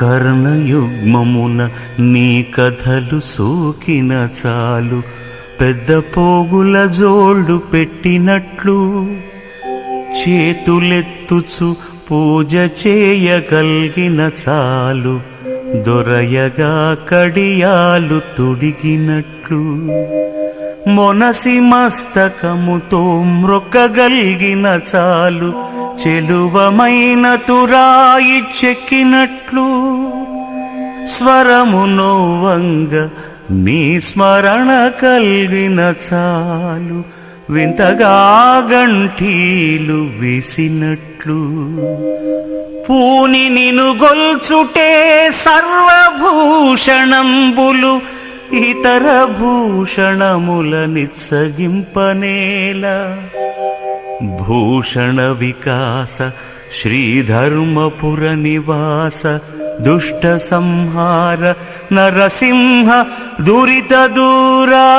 కర్ణయుగ్మమున నీ కథలు సోకిన చాలు, పెద్ద పోగుల జోళ్ళు పెట్టినట్లు చేతులెత్తుచు పూజ చేయగలిగిన చాలు, దొరయగా కడియాలు తుడిగినట్లు మొనసి మస్తకముతో మ్రొక్కగలిగిన చాలు, చెలువమైన తురాయి చెక్కినట్లు స్వరమును వంగ నీ స్మరణ కలిగిన చాలు, వింతగా గంఠీలు వేసినట్లు పూని నిను గొల్చుటే సర్వభూషణంబులు, ఇతర భూషణముల నిత్సగింపనేల భూషణ వికాస శ్రీధర్మపుర నివాస దుష్ట సంహార నరసింహ దురిత దూరా